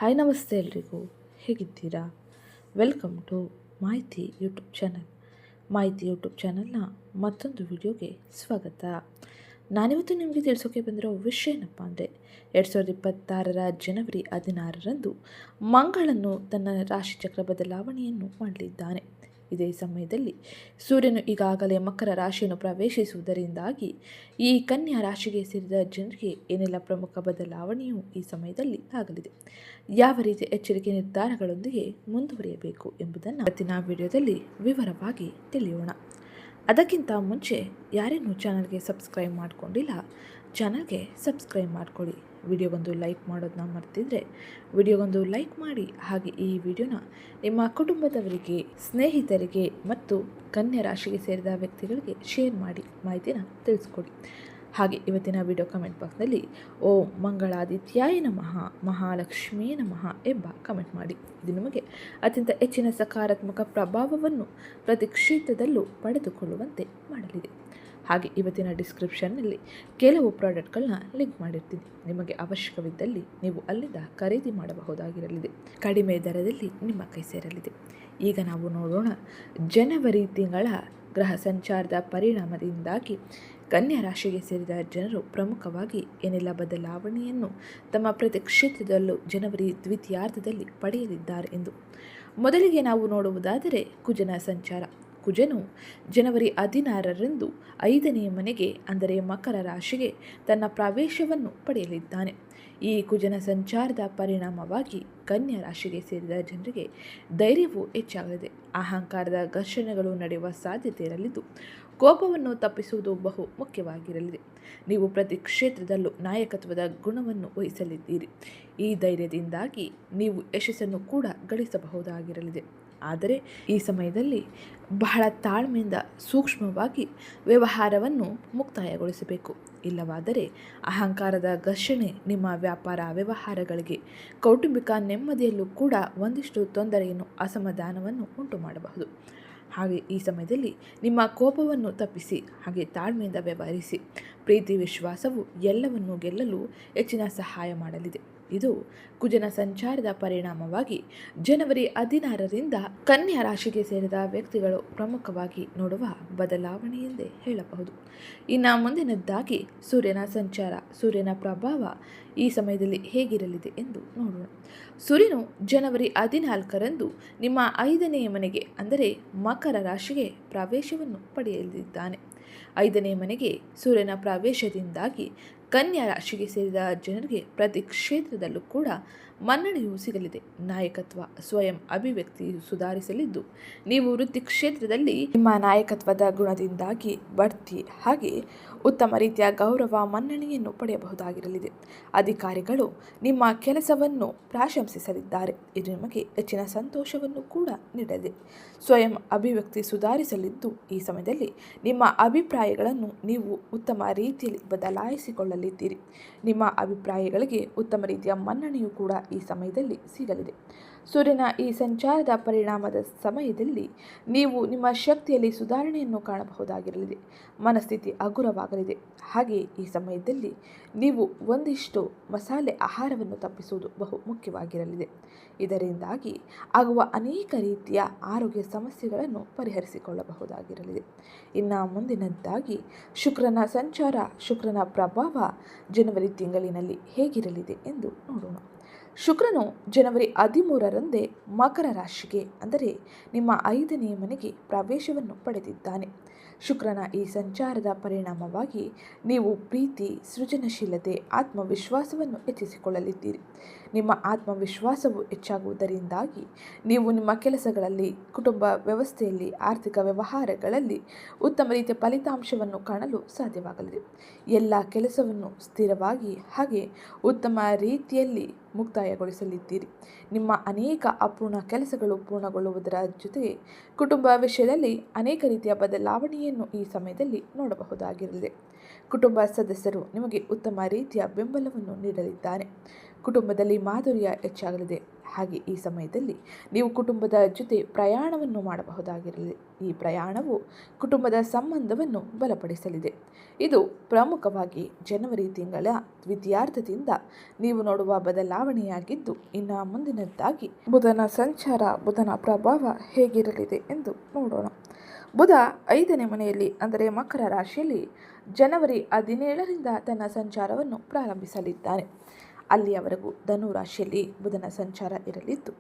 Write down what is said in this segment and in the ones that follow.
Hi ನಮಸ್ತೆ ಎಲ್ರಿಗೂ, ಹೇಗಿದ್ದೀರಾ? ವೆಲ್ಕಮ್ ಟು ಮಾಹಿತಿ ಯೂಟ್ಯೂಬ್ ಚಾನಲ್. ಮಾಹಿತಿ ಯೂಟ್ಯೂಬ್ ಚಾನಲ್ನ ಮತ್ತೊಂದು ವಿಡಿಯೋಗೆ ಸ್ವಾಗತ. ನಾನಿವತ್ತು ನಿಮಗೆ ತಿಳಿಸೋಕೆ ಬಂದಿರೋ ವಿಷಯ ಏನಪ್ಪ ಅಂದರೆ 2026 ಜನವರಿ 16ರಂದು ಮಂಗಳನು ತನ್ನ ರಾಶಿಚಕ್ರ ಬದಲಾವಣೆಯನ್ನು ಮಾಡಲಿದ್ದಾನೆ. ಇದೇ ಸಮಯದಲ್ಲಿ ಸೂರ್ಯನು ಈಗಾಗಲೇ ಮಕರ ರಾಶಿಯನ್ನು ಪ್ರವೇಶಿಸುವುದರಿಂದಾಗಿ ಈ ಕನ್ಯಾ ರಾಶಿಗೆ ಸೇರಿದ ಜನರಿಗೆ ಏನೆಲ್ಲ ಪ್ರಮುಖ ಬದಲಾವಣೆಯು ಈ ಸಮಯದಲ್ಲಿ ಆಗಲಿದೆ, ಯಾವ ರೀತಿ ಎಚ್ಚರಿಕೆ ನಿರ್ಧಾರಗಳೊಂದಿಗೆ ಮುಂದುವರಿಯಬೇಕು ಎಂಬುದನ್ನು ಇವತ್ತಿನ ವಿಡಿಯೋದಲ್ಲಿ ವಿವರವಾಗಿ ತಿಳಿಯೋಣ. ಅದಕ್ಕಿಂತ ಮುಂಚೆ ಯಾರೇನು ಚಾನಲ್ಗೆ ಸಬ್ಸ್ಕ್ರೈಬ್ ಮಾಡಿಕೊಂಡಿಲ್ಲ, ಚಾನಲ್ಗೆ ಸಬ್ಸ್ಕ್ರೈಬ್ ಮಾಡಿಕೊಳ್ಳಿ. ವಿಡಿಯೋಗೊಂದು ಲೈಕ್ ಮಾಡೋದನ್ನ ಮರ್ತಿದ್ರೆ ವಿಡಿಯೋಗೊಂದು ಲೈಕ್ ಮಾಡಿ. ಹಾಗೆ ಈ ವಿಡಿಯೋನ ನಿಮ್ಮ ಕುಟುಂಬದವರಿಗೆ, ಸ್ನೇಹಿತರಿಗೆ ಮತ್ತು ಕನ್ಯಾ ರಾಶಿಗೆ ಸೇರಿದ ವ್ಯಕ್ತಿಗಳಿಗೆ ಶೇರ್ ಮಾಡಿ ಮಾಹಿತಿನ ತಿಳಿಸ್ಕೊಡಿ. ಹಾಗೆ ಇವತ್ತಿನ ವಿಡಿಯೋ ಕಮೆಂಟ್ ಬಾಕ್ಸ್ನಲ್ಲಿ ಓಂ ಮಂಗಳಾದಿತ್ಯಾಯ ನಮಃ, ಮಹಾಲಕ್ಷ್ಮೀ ನಮಃ ಎಂಬ ಕಮೆಂಟ್ ಮಾಡಿ. ಇದು ನಿಮಗೆ ಅತ್ಯಂತ ಹೆಚ್ಚಿನ ಸಕಾರಾತ್ಮಕ ಪ್ರಭಾವವನ್ನು ಪ್ರತಿ ಕ್ಷೇತ್ರದಲ್ಲೂ ಪಡೆದುಕೊಳ್ಳುವಂತೆ ಮಾಡಲಿದೆ. ಹಾಗೆ ಇವತ್ತಿನ ಡಿಸ್ಕ್ರಿಪ್ಷನ್ನಲ್ಲಿ ಕೆಲವು ಪ್ರಾಡಕ್ಟ್ಗಳನ್ನ ಲಿಂಕ್ ಮಾಡಿರ್ತೀನಿ. ನಿಮಗೆ ಅವಶ್ಯಕವಿದ್ದಲ್ಲಿ ನೀವು ಅಲ್ಲಿಂದ ಖರೀದಿ ಮಾಡಬಹುದಾಗಿರಲಿದೆ. ಕಡಿಮೆ ದರದಲ್ಲಿ ನಿಮ್ಮ ಕೈ ಸೇರಲಿದೆ. ಈಗ ನಾವು ನೋಡೋಣ, ಜನವರಿ ತಿಂಗಳ ಗ್ರಹ ಸಂಚಾರದ ಪರಿಣಾಮದಿಂದಾಗಿ ಕನ್ಯಾ ರಾಶಿಗೆ ಸೇರಿದ ಜನರು ಪ್ರಮುಖವಾಗಿ ಏನೆಲ್ಲ ಬದಲಾವಣೆಯನ್ನು ತಮ್ಮ ಪ್ರತಿ ಕ್ಷೇತ್ರದಲ್ಲೂ ಜನವರಿ ದ್ವಿತೀಯಾರ್ಧದಲ್ಲಿ ಪಡೆಯಲಿದ್ದಾರೆ ಎಂದು. ಮೊದಲಿಗೆ ನಾವು ನೋಡುವುದಾದರೆ ಕುಜನ ಸಂಚಾರ. ಕುಜನು ಜನವರಿ 16ರಂದು 5ನೇ ಮನೆಗೆ ಅಂದರೆ ಮಕರ ರಾಶಿಗೆ ತನ್ನ ಪ್ರವೇಶವನ್ನು ಪಡೆಯಲಿದ್ದಾನೆ. ಈ ಕುಜನ ಸಂಚಾರದ ಪರಿಣಾಮವಾಗಿ ಕನ್ಯಾ ರಾಶಿಗೆ ಸೇರಿದ ಜನರಿಗೆ ಧೈರ್ಯವು ಹೆಚ್ಚಾಗಲಿದೆ. ಅಹಂಕಾರದ ಘರ್ಷಣೆಗಳು ನಡೆಯುವ ಸಾಧ್ಯತೆ ಇರಲಿದ್ದು, ಕೋಪವನ್ನು ತಪ್ಪಿಸುವುದು ಬಹು ಮುಖ್ಯವಾಗಿರಲಿದೆ. ನೀವು ಪ್ರತಿ ಕ್ಷೇತ್ರದಲ್ಲೂ ನಾಯಕತ್ವದ ಗುಣವನ್ನು ವಹಿಸಲಿದ್ದೀರಿ. ಈ ಧೈರ್ಯದಿಂದಾಗಿ ನೀವು ಯಶಸ್ಸನ್ನು ಕೂಡ ಗಳಿಸಬಹುದಾಗಿರಲಿದೆ. ಆದರೆ ಈ ಸಮಯದಲ್ಲಿ ಬಹಳ ತಾಳ್ಮೆಯಿಂದ ಸೂಕ್ಷ್ಮವಾಗಿ ವ್ಯವಹಾರವನ್ನು ಮುಕ್ತಾಯಗೊಳಿಸಬೇಕು. ಇಲ್ಲವಾದರೆ ಅಹಂಕಾರದ ಘರ್ಷಣೆ ನಿಮ್ಮ ವ್ಯಾಪಾರ ವ್ಯವಹಾರಗಳಿಗೆ, ಕೌಟುಂಬಿಕ ನೆಮ್ಮದಿಯಲ್ಲೂ ಕೂಡ ಒಂದಿಷ್ಟು ತೊಂದರೆಯನ್ನು, ಅಸಮಾಧಾನವನ್ನು ಉಂಟು ಮಾಡಬಹುದು. ಹಾಗೆ ಈ ಸಮಯದಲ್ಲಿ ನಿಮ್ಮ ಕೋಪವನ್ನು ತಪ್ಪಿಸಿ ಹಾಗೆ ತಾಳ್ಮೆಯಿಂದ ವ್ಯವಹರಿಸಿ. ಪ್ರೀತಿ ವಿಶ್ವಾಸವು ಎಲ್ಲವನ್ನೂ ಗೆಲ್ಲಲು ಹೆಚ್ಚಿನ ಸಹಾಯ ಮಾಡಲಿದೆ. ಇದು ಕುಜನ ಸಂಚಾರದ ಪರಿಣಾಮವಾಗಿ ಜನವರಿ 16ರಿಂದ ಕನ್ಯಾ ರಾಶಿಗೆ ಸೇರಿದ ವ್ಯಕ್ತಿಗಳು ಪ್ರಮುಖವಾಗಿ ನೋಡುವ ಬದಲಾವಣೆ ಎಂದೇ ಹೇಳಬಹುದು. ಇನ್ನು ಮುಂದಿನದ್ದಾಗಿ ಸೂರ್ಯನ ಸಂಚಾರ, ಸೂರ್ಯನ ಪ್ರಭಾವ ಈ ಸಮಯದಲ್ಲಿ ಹೇಗಿರಲಿದೆ ಎಂದು ನೋಡೋಣ. ಸೂರ್ಯನು ಜನವರಿ 14ರಂದು ನಿಮ್ಮ 5ನೇ ಮನೆಗೆ ಅಂದರೆ ಮಕರ ರಾಶಿಗೆ ಪ್ರವೇಶವನ್ನು ಪಡೆಯಲಿದ್ದಾನೆ. 5ನೇ ಮನೆಗೆ ಸೂರ್ಯನ ಪ್ರವೇಶದಿಂದಾಗಿ ಕನ್ಯಾ ರಾಶಿಗೆ ಸೇರಿದ ಜನರಿಗೆ ಪ್ರತಿ ಕ್ಷೇತ್ರದಲ್ಲೂ ಕೂಡ ಮನ್ನಣೆಯೂ ಸಿಗಲಿದೆ. ನಾಯಕತ್ವ, ಸ್ವಯಂ ಅಭಿವ್ಯಕ್ತಿಯು ಸುಧಾರಿಸಲಿದ್ದು, ನೀವು ವೃತ್ತಿ ಕ್ಷೇತ್ರದಲ್ಲಿ ನಿಮ್ಮ ನಾಯಕತ್ವದ ಗುಣದಿಂದಾಗಿ ಬಡ್ತಿ ಹಾಗೆ ಉತ್ತಮ ರೀತಿಯ ಗೌರವ ಮನ್ನಣೆಯನ್ನು ಪಡೆಯಬಹುದಾಗಿರಲಿದೆ. ಅಧಿಕಾರಿಗಳು ನಿಮ್ಮ ಕೆಲಸವನ್ನು ಪ್ರಶಂಸಿಸಲಿದ್ದಾರೆ. ಇದು ನಿಮಗೆ ಹೆಚ್ಚಿನ ಸಂತೋಷವನ್ನು ಕೂಡ ನೀಡಲಿದೆ. ಸ್ವಯಂ ಅಭಿವ್ಯಕ್ತಿ ಸುಧಾರಿಸಲಿದ್ದು, ಈ ಸಮಯದಲ್ಲಿ ನಿಮ್ಮ ಅಭಿಪ್ರಾಯಗಳನ್ನು ನೀವು ಉತ್ತಮ ರೀತಿಯಲ್ಲಿ ಬದಲಾಯಿಸಿಕೊಳ್ಳಲಿದ್ದೀರಿ. ನಿಮ್ಮ ಅಭಿಪ್ರಾಯಗಳಿಗೆ ಉತ್ತಮ ರೀತಿಯ ಮನ್ನಣೆಯೂ ಕೂಡ ಈ ಸಮಯದಲ್ಲಿ ಸಿಗಲಿದೆ. ಸೂರ್ಯನ ಈ ಸಂಚಾರದ ಪರಿಣಾಮದ ಸಮಯದಲ್ಲಿ ನೀವು ನಿಮ್ಮ ಶಕ್ತಿಯಲ್ಲಿ ಸುಧಾರಣೆಯನ್ನು ಕಾಣಬಹುದಾಗಿರಲಿದೆ. ಮನಸ್ಥಿತಿ ಹಗುರವಾಗಲಿದೆ. ಹಾಗೆ ಈ ಸಮಯದಲ್ಲಿ ನೀವು ಒಂದಿಷ್ಟು ಮಸಾಲೆ ಆಹಾರವನ್ನು ತಪ್ಪಿಸುವುದು ಬಹು ಮುಖ್ಯವಾಗಿರಲಿದೆ. ಇದರಿಂದಾಗಿ ಆಗುವ ಅನೇಕ ರೀತಿಯ ಆರೋಗ್ಯ ಸಮಸ್ಯೆಗಳನ್ನು ಪರಿಹರಿಸಿಕೊಳ್ಳಬಹುದಾಗಿರಲಿದೆ. ಇನ್ನು ಮುಂದಿನದ್ದಾಗಿ ಶುಕ್ರನ ಸಂಚಾರ, ಶುಕ್ರನ ಪ್ರಭಾವ ಜನವರಿ ತಿಂಗಳಿನಲ್ಲಿ ಹೇಗಿರಲಿದೆ ಎಂದು ನೋಡೋಣ. ಶುಕ್ರನು ಜನವರಿ 13ರಂದೇ ಮಕರ ರಾಶಿಗೆ ಅಂದರೆ ನಿಮ್ಮ 5ನೇ ಮನೆಗೆ ಪ್ರವೇಶವನ್ನು ಪಡೆದಿದ್ದಾನೆ. ಶುಕ್ರನ ಈ ಸಂಚಾರದ ಪರಿಣಾಮವಾಗಿ ನೀವು ಪ್ರೀತಿ, ಸೃಜನಶೀಲತೆ, ಆತ್ಮವಿಶ್ವಾಸವನ್ನು ಹೆಚ್ಚಿಸಿಕೊಳ್ಳಲಿದ್ದೀರಿ. ನಿಮ್ಮ ಆತ್ಮವಿಶ್ವಾಸವು ಹೆಚ್ಚಾಗುವುದರಿಂದಾಗಿ ನೀವು ನಿಮ್ಮ ಕೆಲಸಗಳಲ್ಲಿ, ಕುಟುಂಬ ವ್ಯವಸ್ಥೆಯಲ್ಲಿ, ಆರ್ಥಿಕ ವ್ಯವಹಾರಗಳಲ್ಲಿ ಉತ್ತಮ ರೀತಿಯ ಫಲಿತಾಂಶವನ್ನು ಕಾಣಲು ಸಾಧ್ಯವಾಗಲಿದೆ. ಎಲ್ಲ ಕೆಲಸವನ್ನು ಸ್ಥಿರವಾಗಿ ಹಾಗೆ ಉತ್ತಮ ರೀತಿಯಲ್ಲಿ ಮುಕ್ತಾಯಗೊಳಿಸಲಿದ್ದೀರಿ. ನಿಮ್ಮ ಅನೇಕ ಅಪೂರ್ಣ ಕೆಲಸಗಳು ಪೂರ್ಣಗೊಳ್ಳುವುದರ ಜೊತೆಗೆ ಕುಟುಂಬ ವಿಷಯದಲ್ಲಿ ಅನೇಕ ರೀತಿಯ ಬದಲಾವಣೆಯನ್ನು ಈ ಸಮಯದಲ್ಲಿ ನೋಡಬಹುದಾಗಿರಲಿದೆ. ಕುಟುಂಬ ಸದಸ್ಯರು ನಿಮಗೆ ಉತ್ತಮ ರೀತಿಯ ಬೆಂಬಲವನ್ನು ನೀಡಲಿದ್ದಾರೆ. ಕುಟುಂಬದಲ್ಲಿ ಮಾಧುರ್ಯ ಹೆಚ್ಚಾಗಲಿದೆ. ಹಾಗೆ ಈ ಸಮಯದಲ್ಲಿ ನೀವು ಕುಟುಂಬದ ಜೊತೆ ಪ್ರಯಾಣವನ್ನು ಮಾಡಬಹುದಾಗಿರಲಿದೆ. ಈ ಪ್ರಯಾಣವು ಕುಟುಂಬದ ಸಂಬಂಧವನ್ನು ಬಲಪಡಿಸಲಿದೆ. ಇದು ಪ್ರಮುಖವಾಗಿ ಜನವರಿ ತಿಂಗಳ ದ್ವಿತೀಯಾರ್ಧದಿಂದ ನೀವು ನೋಡುವ ಬದಲಾವಣೆಯಾಗಿದ್ದು, ಇನ್ನು ಮುಂದಿನದ್ದಾಗಿ ಬುಧನ ಸಂಚಾರ, ಬುಧನ ಪ್ರಭಾವ ಹೇಗಿರಲಿದೆ ಎಂದು ನೋಡೋಣ. ಬುಧ 5ನೇ ಮನೆಯಲ್ಲಿ ಅಂದರೆ ಮಕರ ರಾಶಿಯಲ್ಲಿ ಜನವರಿ 17ರಿಂದ ತನ್ನ ಸಂಚಾರವನ್ನು ಪ್ರಾರಂಭಿಸಲಿದ್ದಾನೆ. ಅಲ್ಲಿಯವರೆಗೂ ಧನು ರಾಶಿಯಲ್ಲಿ ಬುಧನ ಸಂಚಾರ ಇರಲಿದ್ದು,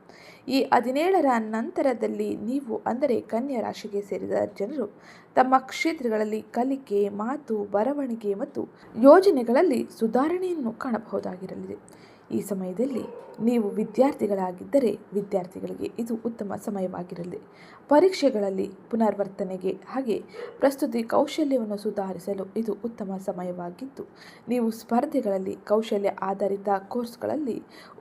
ಈ 17ರ ನಂತರದಲ್ಲಿ ನೀವು ಅಂದರೆ ಕನ್ಯಾ ರಾಶಿಗೆ ಸೇರಿದ ಜನರು ತಮ್ಮ ಕ್ಷೇತ್ರಗಳಲ್ಲಿ ಕಲಿಕೆ, ಮಾತು, ಬರವಣಿಗೆ ಮತ್ತು ಯೋಜನೆಗಳಲ್ಲಿ ಸುಧಾರಣೆಯನ್ನು ಕಾಣಬಹುದಾಗಿರಲಿದೆ. ಈ ಸಮಯದಲ್ಲಿ ನೀವು ವಿದ್ಯಾರ್ಥಿಗಳಾಗಿದ್ದರೆ ವಿದ್ಯಾರ್ಥಿಗಳಿಗೆ ಇದು ಉತ್ತಮ ಸಮಯವಾಗಿರಲಿದೆ. ಪರೀಕ್ಷೆಗಳಲ್ಲಿ ಪುನರ್ವರ್ತನೆಗೆ ಹಾಗೆ ಪ್ರಸ್ತುತಿ ಕೌಶಲ್ಯವನ್ನು ಸುಧಾರಿಸಲು ಇದು ಉತ್ತಮ ಸಮಯವಾಗಿದ್ದು, ನೀವು ಸ್ಪರ್ಧೆಗಳಲ್ಲಿ ಕೌಶಲ್ಯ ಆಧಾರಿತ ಕೋರ್ಸ್ಗಳಲ್ಲಿ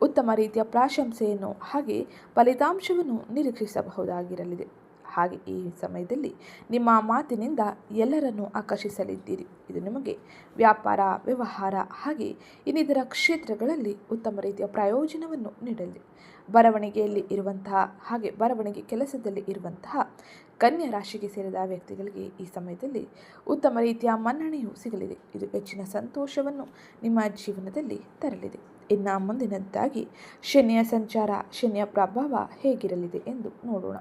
ಉತ್ತಮ ರೀತಿಯ ಪ್ರಶಂಸೆಯನ್ನು ಹಾಗೆ ಫಲಿತಾಂಶವನ್ನು ನಿರೀಕ್ಷಿಸಬಹುದಾಗಿರಲಿದೆ. ಹಾಗೆ ಈ ಸಮಯದಲ್ಲಿ ನಿಮ್ಮ ಮಾತಿನಿಂದ ಎಲ್ಲರನ್ನೂ ಆಕರ್ಷಿಸಲಿದ್ದೀರಿ. ಇದು ನಿಮಗೆ ವ್ಯಾಪಾರ, ವ್ಯವಹಾರ ಹಾಗೆ ಇನ್ನಿತರ ಕ್ಷೇತ್ರಗಳಲ್ಲಿ ಉತ್ತಮ ರೀತಿಯ ಪ್ರಯೋಜನವನ್ನು ನೀಡಲಿದೆ. ಬರವಣಿಗೆಯಲ್ಲಿ ಇರುವಂತಹ ಹಾಗೆ ಬರವಣಿಗೆ ಕೆಲಸದಲ್ಲಿ ಇರುವಂತಹ ಕನ್ಯಾ ರಾಶಿಗೆ ಸೇರಿದ ವ್ಯಕ್ತಿಗಳಿಗೆ ಈ ಸಮಯದಲ್ಲಿ ಉತ್ತಮ ರೀತಿಯ ಮನ್ನಣೆಯು ಸಿಗಲಿದೆ. ಇದು ಹೆಚ್ಚಿನ ಸಂತೋಷವನ್ನು ನಿಮ್ಮ ಜೀವನದಲ್ಲಿ ತರಲಿದೆ. ಇನ್ನು ಮುಂದಿನದ್ದಾಗಿ ಶನಿಯ ಸಂಚಾರ, ಶನಿಯ ಪ್ರಭಾವ ಹೇಗಿರಲಿದೆ ಎಂದು ನೋಡೋಣ.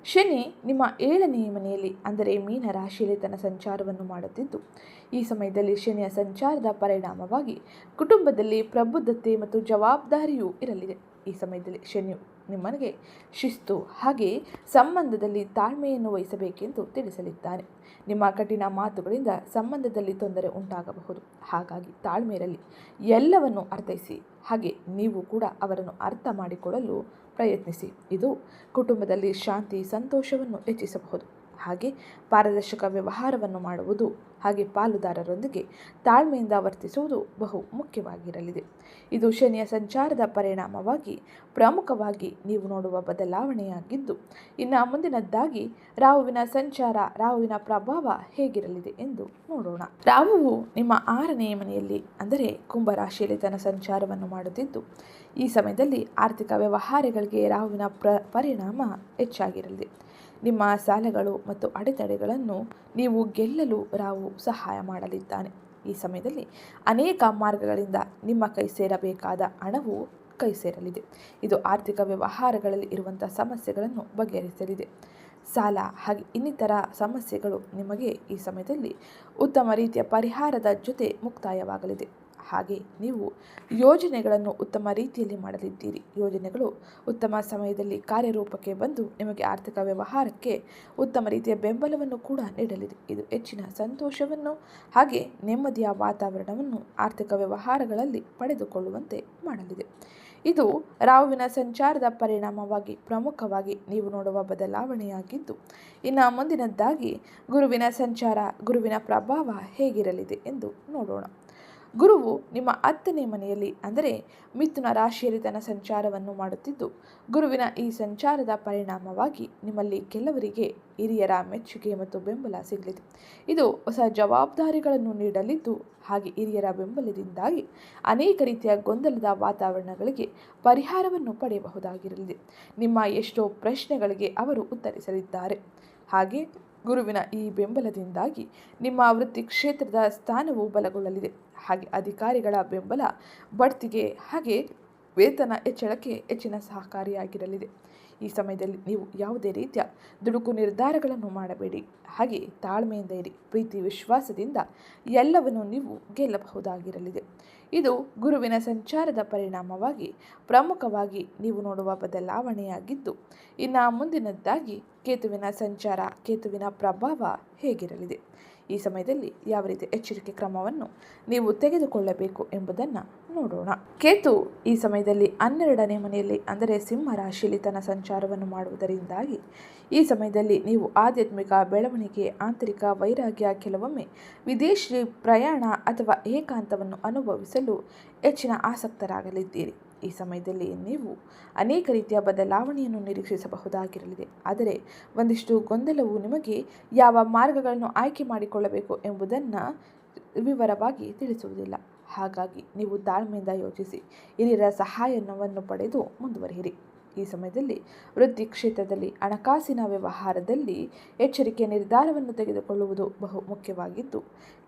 ಶನಿ ನಿಮ್ಮ 7ನೇ ಮನೆಯಲ್ಲಿ ಅಂದರೆ ಮೀನ ರಾಶಿಯಲ್ಲಿ ತನ್ನ ಸಂಚಾರವನ್ನು ಮಾಡುತ್ತಿದ್ದು, ಈ ಸಮಯದಲ್ಲಿ ಶನಿಯ ಸಂಚಾರದ ಪರಿಣಾಮವಾಗಿ ಕುಟುಂಬದಲ್ಲಿ ಪ್ರಬುದ್ಧತೆ ಮತ್ತು ಜವಾಬ್ದಾರಿಯೂ ಇರಲಿದೆ. ಈ ಸಮಯದಲ್ಲಿ ಶನಿಯು ನಿಮ್ಮನಿಗೆ ಶಿಸ್ತು ಹಾಗೆ ಸಂಬಂಧದಲ್ಲಿ ತಾಳ್ಮೆಯನ್ನು ವಹಿಸಬೇಕೆಂದು ತಿಳಿಸಲಿದ್ದಾನೆ. ನಿಮ್ಮ ಕಠಿಣ ಮಾತುಗಳಿಂದ ಸಂಬಂಧದಲ್ಲಿ ತೊಂದರೆ ಉಂಟಾಗಬಹುದು. ಹಾಗಾಗಿ ತಾಳ್ಮೆ ಇರಲಿ. ಎಲ್ಲವನ್ನು ಅರ್ಥೈಸಿ ಹಾಗೆ ನೀವು ಕೂಡ ಅವರನ್ನು ಅರ್ಥ ಮಾಡಿಕೊಳ್ಳಲು ಪ್ರಯತ್ನಿಸಿ. ಇದು ಕುಟುಂಬದಲ್ಲಿ ಶಾಂತಿ, ಸಂತೋಷವನ್ನು ಹೆಚ್ಚಿಸಬಹುದು. ಹಾಗೆ ಪಾರದರ್ಶಕ ವ್ಯವಹಾರವನ್ನು ಮಾಡುವುದು ಹಾಗೆ ಪಾಲುದಾರರೊಂದಿಗೆ ತಾಳ್ಮೆಯಿಂದ ವರ್ತಿಸುವುದು ಬಹು ಮುಖ್ಯವಾಗಿರಲಿದೆ. ಇದು ಶನಿಯ ಸಂಚಾರದ ಪರಿಣಾಮವಾಗಿ ಪ್ರಮುಖವಾಗಿ ನೀವು ನೋಡುವ ಬದಲಾವಣೆಯಾಗಿದ್ದು, ಇನ್ನು ಮುಂದಿನದ್ದಾಗಿ ರಾಹುವಿನ ಸಂಚಾರ, ರಾಹುವಿನ ಪ್ರಭಾವ ಹೇಗಿರಲಿದೆ ಎಂದು ನೋಡೋಣ. ರಾಹುವು ನಿಮ್ಮ 6ನೇ ಮನೆಯಲ್ಲಿ ಅಂದರೆ ಕುಂಭ ರಾಶಿಯಲ್ಲಿ ತನ್ನ ಸಂಚಾರವನ್ನು ಮಾಡುತ್ತಿದ್ದು, ಈ ಸಮಯದಲ್ಲಿ ಆರ್ಥಿಕ ವ್ಯವಹಾರಗಳಿಗೆ ರಾಹುವಿನ ಪರಿಣಾಮ ಹೆಚ್ಚಾಗಿರಲಿದೆ. ನಿಮ್ಮ ಸಾಲಗಳು ಮತ್ತು ಅಡೆತಡೆಗಳನ್ನು ನೀವು ಗೆಲ್ಲಲು ರಾಹು ಸಹಾಯ ಮಾಡಲಿದ್ದಾನೆ. ಈ ಸಮಯದಲ್ಲಿ ಅನೇಕ ಮಾರ್ಗಗಳಿಂದ ನಿಮ್ಮ ಕೈ ಸೇರಬೇಕಾದ ಹಣವು ಕೈ ಸೇರಲಿದೆ. ಇದು ಆರ್ಥಿಕ ವ್ಯವಹಾರಗಳಲ್ಲಿ ಇರುವಂಥ ಸಮಸ್ಯೆಗಳನ್ನು ಬಗೆಹರಿಸಲಿದೆ. ಸಾಲ ಹಾಗೆ ಇನ್ನಿತರ ಸಮಸ್ಯೆಗಳು ನಿಮಗೆ ಈ ಸಮಯದಲ್ಲಿ ಉತ್ತಮ ರೀತಿಯ ಪರಿಹಾರದ ಜೊತೆ ಮುಕ್ತಾಯವಾಗಲಿದೆ. ಹಾಗೆ ನೀವು ಯೋಜನೆಗಳನ್ನು ಉತ್ತಮ ರೀತಿಯಲ್ಲಿ ಮಾಡಲಿದ್ದೀರಿ. ಯೋಜನೆಗಳು ಉತ್ತಮ ಸಮಯದಲ್ಲಿ ಕಾರ್ಯರೂಪಕ್ಕೆ ಬಂದು ನಿಮಗೆ ಆರ್ಥಿಕ ವ್ಯವಹಾರಕ್ಕೆ ಉತ್ತಮ ರೀತಿಯ ಬೆಂಬಲವನ್ನು ಕೂಡ ನೀಡಲಿದೆ. ಇದು ಹೆಚ್ಚಿನ ಸಂತೋಷವನ್ನು ಹಾಗೆ ನೆಮ್ಮದಿಯ ವಾತಾವರಣವನ್ನು ಆರ್ಥಿಕ ವ್ಯವಹಾರಗಳಲ್ಲಿ ಪಡೆದುಕೊಳ್ಳುವಂತೆ ಮಾಡಲಿದೆ. ಇದು ರಾಹುವಿನ ಸಂಚಾರದ ಪರಿಣಾಮವಾಗಿ ಪ್ರಮುಖವಾಗಿ ನೀವು ನೋಡುವ ಬದಲಾವಣೆಯಾಗಿದ್ದು, ಇನ್ನು ಮುಂದಿನದ್ದಾಗಿ ಗುರುವಿನ ಸಂಚಾರ, ಗುರುವಿನ ಪ್ರಭಾವ ಹೇಗಿರಲಿದೆ ಎಂದು ನೋಡೋಣ. ಗುರುವು ನಿಮ್ಮ 10ನೇ ಮನೆಯಲ್ಲಿ ಅಂದರೆ ಮಿಥುನ ರಾಶಿಯಲ್ಲಿ ತನ್ನ ಸಂಚಾರವನ್ನು ಮಾಡುತ್ತಿದ್ದು, ಗುರುವಿನ ಈ ಸಂಚಾರದ ಪರಿಣಾಮವಾಗಿ ನಿಮ್ಮಲ್ಲಿ ಕೆಲವರಿಗೆ ಹಿರಿಯರ ಮೆಚ್ಚುಗೆ ಮತ್ತು ಬೆಂಬಲ ಸಿಗಲಿದೆ. ಇದು ಹೊಸ ಜವಾಬ್ದಾರಿಗಳನ್ನು ನೀಡಲಿದ್ದು, ಹಾಗೆ ಹಿರಿಯರ ಬೆಂಬಲದಿಂದಾಗಿ ಅನೇಕ ರೀತಿಯ ಗೊಂದಲದ ವಾತಾವರಣಗಳಿಗೆ ಪರಿಹಾರವನ್ನು ಪಡೆಯಬಹುದಾಗಿರಲಿದೆ. ನಿಮ್ಮ ಎಷ್ಟೋ ಪ್ರಶ್ನೆಗಳಿಗೆ ಅವರು ಉತ್ತರಿಸಲಿದ್ದಾರೆ. ಹಾಗೆ ಗುರುವಿನ ಈ ಬೆಂಬಲದಿಂದಾಗಿ ನಿಮ್ಮ ವೃತ್ತಿ ಕ್ಷೇತ್ರದ ಸ್ಥಾನವು ಬಲಗೊಳ್ಳಲಿದೆ. ಹಾಗೆ ಅಧಿಕಾರಿಗಳ ಬೆಂಬಲ ಬಡ್ತಿಗೆ ಹಾಗೆ ವೇತನ ಹೆಚ್ಚಳಕ್ಕೆ ಹೆಚ್ಚಿನ ಸಹಕಾರಿಯಾಗಿರಲಿದೆ. ಈ ಸಮಯದಲ್ಲಿ ನೀವು ಯಾವುದೇ ರೀತಿಯ ದುಡುಕು ನಿರ್ಧಾರಗಳನ್ನು ಮಾಡಬೇಡಿ. ಹಾಗೆ ತಾಳ್ಮೆಯಿಂದ ಇರಿ. ಪ್ರೀತಿ ವಿಶ್ವಾಸದಿಂದ ಎಲ್ಲವನ್ನು ನೀವು ಗೆಲ್ಲಬಹುದಾಗಿರಲಿದೆ. ಇದು ಗುರುವಿನ ಸಂಚಾರದ ಪರಿಣಾಮವಾಗಿ ಪ್ರಮುಖವಾಗಿ ನೀವು ನೋಡುವ ಬದಲಾವಣೆಯಾಗಿದ್ದು, ಇನ್ನು ಮುಂದಿನದ್ದಾಗಿ ಕೇತುವಿನ ಸಂಚಾರ, ಕೇತುವಿನ ಪ್ರಭಾವ ಹೇಗಿರಲಿದೆ, ಈ ಸಮಯದಲ್ಲಿ ಯಾವ ರೀತಿ ಎಚ್ಚರಿಕೆ ಕ್ರಮವನ್ನು ನೀವು ತೆಗೆದುಕೊಳ್ಳಬೇಕು ಎಂಬುದನ್ನು ನೋಡೋಣ. ಕೇತು ಈ ಸಮಯದಲ್ಲಿ 12ನೇ ಮನೆಯಲ್ಲಿ ಅಂದರೆ ಸಿಂಹ ರಾಶಿಯಲ್ಲಿ ತನ್ನ ಸಂಚಾರವನ್ನು ಮಾಡುವುದರಿಂದಾಗಿ ಈ ಸಮಯದಲ್ಲಿ ನೀವು ಆಧ್ಯಾತ್ಮಿಕ ಬೆಳವಣಿಗೆ, ಆಂತರಿಕ ವೈರಾಗ್ಯ, ಕೆಲವೊಮ್ಮೆ ವಿದೇಶಿ ಪ್ರಯಾಣ ಅಥವಾ ಏಕಾಂತವನ್ನು ಅನುಭವಿಸಲು ಹೆಚ್ಚಿನ ಆಸಕ್ತರಾಗಲಿದ್ದೀರಿ. ಈ ಸಮಯದಲ್ಲಿ ನೀವು ಅನೇಕ ರೀತಿಯ ಬದಲಾವಣೆಯನ್ನು ನಿರೀಕ್ಷಿಸಬಹುದಾಗಿರಲಿದೆ. ಆದರೆ ಒಂದಿಷ್ಟು ಗೊಂದಲವು ನಿಮಗೆ ಯಾವ ಮಾರ್ಗಗಳನ್ನು ಆಯ್ಕೆ ಮಾಡಿಕೊಳ್ಳಬೇಕು ಎಂಬುದನ್ನು ವಿವರವಾಗಿ ತಿಳಿಸುವುದಿಲ್ಲ. ಹಾಗಾಗಿ ನೀವು ತಾಳ್ಮೆಯಿಂದ ಯೋಚಿಸಿ ಹಿರಿಯರ ಸಹಾಯವನ್ನು ಪಡೆದು ಮುಂದುವರಿಯಿರಿ. ಈ ಸಮಯದಲ್ಲಿ ವೃತ್ತಿ ಕ್ಷೇತ್ರದಲ್ಲಿ ಹಣಕಾಸಿನ ವ್ಯವಹಾರದಲ್ಲಿ ಎಚ್ಚರಿಕೆಯ ನಿರ್ಧಾರವನ್ನು ತೆಗೆದುಕೊಳ್ಳುವುದು ಬಹು ಮುಖ್ಯವಾಗಿದ್ದು,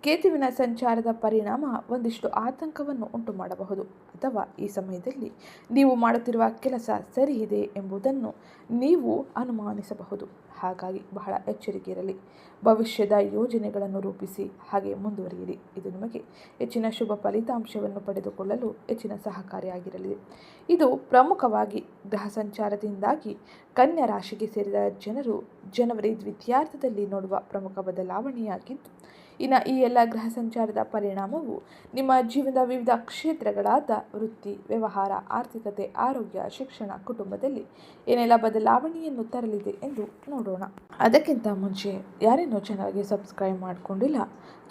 ಕೇತುವಿನ ಸಂಚಾರದ ಪರಿಣಾಮ ಒಂದಿಷ್ಟು ಆತಂಕವನ್ನು ಉಂಟು ಮಾಡಬಹುದು ಅಥವಾ ಈ ಸಮಯದಲ್ಲಿ ನೀವು ಮಾಡುತ್ತಿರುವ ಕೆಲಸ ಸರಿಯಿದೆ ಎಂಬುದನ್ನು ನೀವು ಅನುಮಾನಿಸಬಹುದು. ಹಾಗಾಗಿ ಬಹಳ ಎಚ್ಚರಿಕೆ ಇರಲಿ. ಭವಿಷ್ಯದ ಯೋಜನೆಗಳನ್ನು ರೂಪಿಸಿ ಹಾಗೆ ಮುಂದುವರಿಯಿರಿ. ಇದು ನಿಮಗೆ ಹೆಚ್ಚಿನ ಶುಭ ಫಲಿತಾಂಶವನ್ನು ಪಡೆದುಕೊಳ್ಳಲು ಹೆಚ್ಚಿನ ಸಹಕಾರಿಯಾಗಿರಲಿದೆ. ಇದು ಪ್ರಮುಖವಾಗಿ ಗ್ರಹ ಸಂಚಾರದಿಂದಾಗಿ ಕನ್ಯಾ ರಾಶಿಗೆ ಸೇರಿದ ಜನರು ಜನವರಿ ದ್ವಿತೀಯಾರ್ಧದಲ್ಲಿ ನೋಡುವ ಪ್ರಮುಖ ಬದಲಾವಣೆಯಾಗಿದ್ದು, ಇನ್ನು ಈ ಎಲ್ಲ ಗ್ರಹ ಸಂಚಾರದ ಪರಿಣಾಮವು ನಿಮ್ಮ ಜೀವನದ ವಿವಿಧ ಕ್ಷೇತ್ರಗಳಾದ ವೃತ್ತಿ, ವ್ಯವಹಾರ, ಆರ್ಥಿಕತೆ, ಆರೋಗ್ಯ, ಶಿಕ್ಷಣ, ಕುಟುಂಬದಲ್ಲಿ ಏನೆಲ್ಲ ಬದಲಾವಣೆಯನ್ನು ತರಲಿದೆ ಎಂದು ನೋಡೋಣ. ಅದಕ್ಕಿಂತ ಮುಂಚೆ ಯಾರೇನೋ ಚಾನಲ್ಗೆ ಸಬ್ಸ್ಕ್ರೈಬ್ ಮಾಡಿಕೊಂಡಿಲ್ಲ,